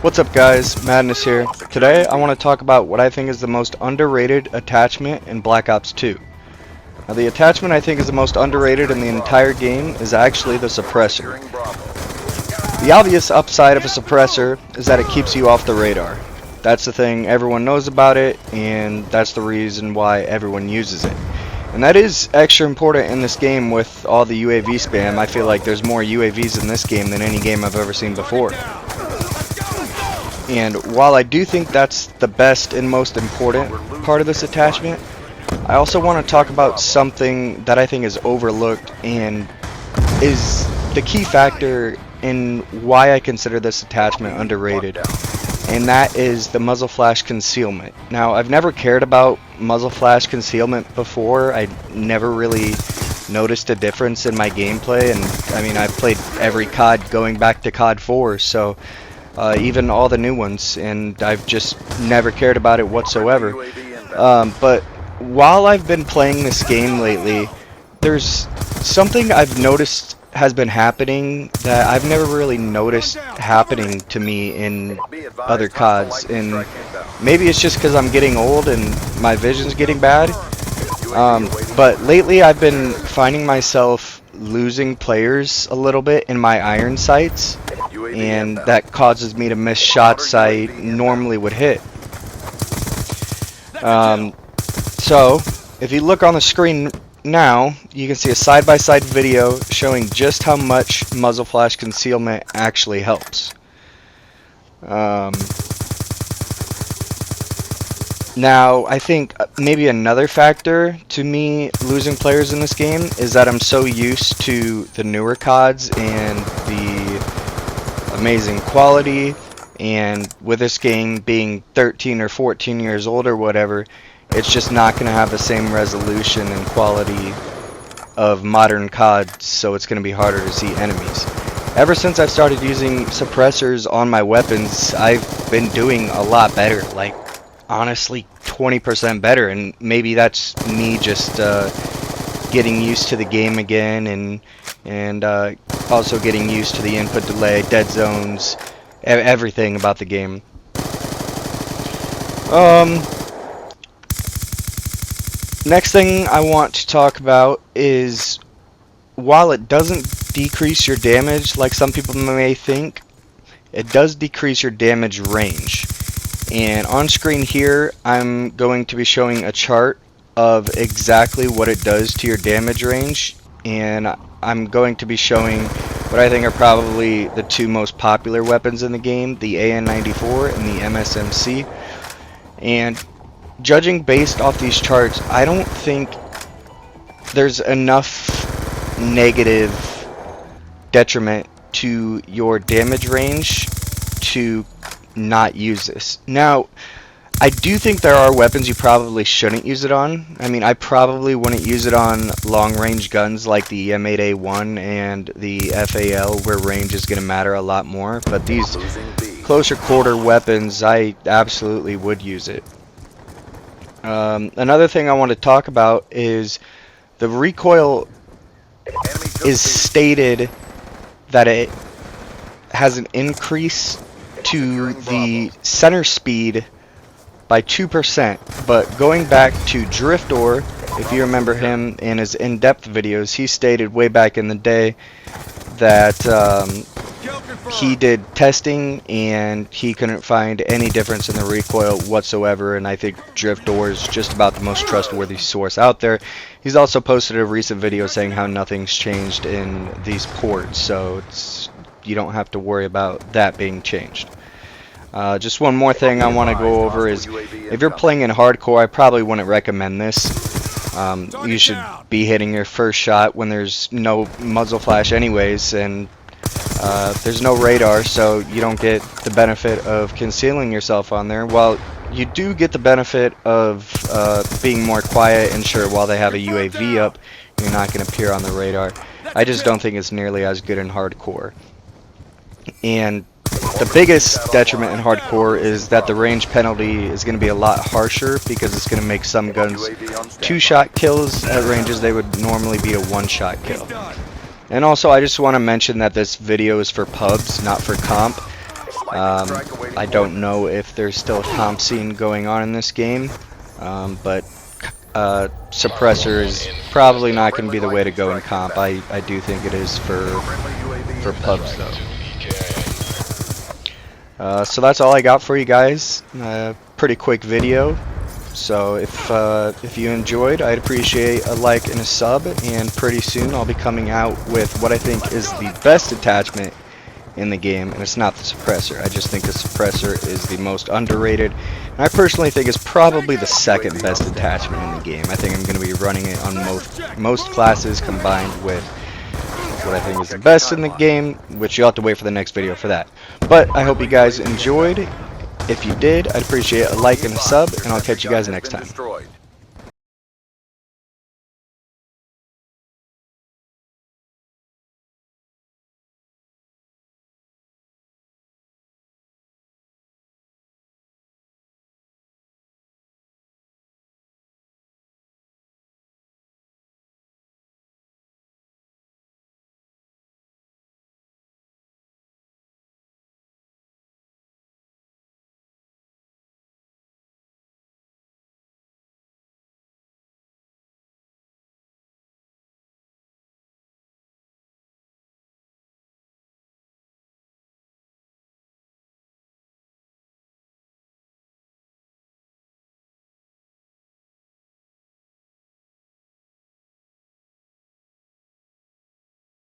What's up guys, Madness here. Today I want to talk about what I think is the most underrated attachment in Black Ops 2. Now the attachment I think is the most underrated in the entire game is actually the Suppressor. The obvious upside of a Suppressor is that it keeps you off the radar. That's the thing, everyone knows about it, and that's the reason why everyone uses it. And that is extra important in this game with all the UAV spam. I feel like there's more UAVs in this game than any game I've ever seen before. And while I do think that's the best and most important part of this attachment, I also want to talk about something that I think is overlooked and is the key factor in why I consider this attachment underrated. And that is the muzzle flash concealment. Now, I've never cared about muzzle flash concealment before. I never really noticed a difference in my gameplay, and I mean, I've played every COD going back to COD 4, so even all the new ones, and I've just never cared about it whatsoever. But while I've been playing this game lately, there's something I've noticed has been happening that I've never really noticed happening to me in other CODs, and maybe it's just because I'm getting old and my vision's getting bad, but lately I've been finding myself losing players a little bit in my iron sights, and that causes me to miss shots I normally would hit. So if you look on the screen now, you can see a side-by-side video showing just how much muzzle flash concealment actually helps. Now, I think maybe another factor to me losing players in this game is that I'm so used to the newer CODs and the amazing quality, and with this game being 13 or 14 years old or whatever, it's just not going to have the same resolution and quality of modern CODs, so it's going to be harder to see enemies. Ever since I've started using suppressors on my weapons, I've been doing a lot better, like honestly 20% better, and maybe that's me just getting used to the game again, and also getting used to the input delay, dead zones, everything about the game. Next thing I want to talk about is, while it doesn't decrease your damage like some people may think, it does decrease your damage range. And on screen here, I'm going to be showing a chart of exactly what it does to your damage range, and I'm going to be showing what I think are probably the two most popular weapons in the game, the AN-94 and the MSMC. And judging based off these charts, I don't think there's enough negative detriment to your damage range to not use this. Now, I do think there are weapons you probably shouldn't use it on. I mean, I probably wouldn't use it on long-range guns like the M8A1 and the FAL, where range is going to matter a lot more. But these closer quarter weapons, I absolutely would use it. Another thing I want to talk about is the recoil is stated that it has an increase to the center speed by 2%, but going back to Driftor, if you remember him in his in-depth videos, he stated way back in the day that he did testing and he couldn't find any difference in the recoil whatsoever, and I think Driftor is just about the most trustworthy source out there. He's also posted a recent video saying how nothing's changed in these ports, so you don't have to worry about that being changed. Just one more thing I want to go over is, if you're playing in hardcore, I probably wouldn't recommend this. You should be hitting your first shot when there's no muzzle flash anyways, and there's no radar, so you don't get the benefit of concealing yourself on there. While you do get the benefit of being more quiet, and sure, while they have a UAV up, you're not going to appear on the radar. I just don't think it's nearly as good in hardcore. And the biggest detriment in hardcore is that the range penalty is going to be a lot harsher, because it's going to make some guns 2-shot kills at ranges they would normally be a 1-shot kill. And also, I just want to mention that this video is for pubs, not for comp. I don't know if there's still a comp scene going on in this game, but Suppressor is probably not going to be the way to go in comp. I do think it is for pubs though. So that's all I got for you guys. Pretty quick video. So if you enjoyed, I'd appreciate a like and a sub, and pretty soon I'll be coming out with what I think is the best attachment in the game, and it's not the Suppressor. I just think the Suppressor is the most underrated, and I personally think it's probably the second best attachment in the game. I think I'm going to be running it on most classes combined with what I think is the best in the game, which you'll have to wait for the next video for that. But I hope you guys enjoyed. If you did, I'd appreciate a like and a sub, and I'll catch you guys next time.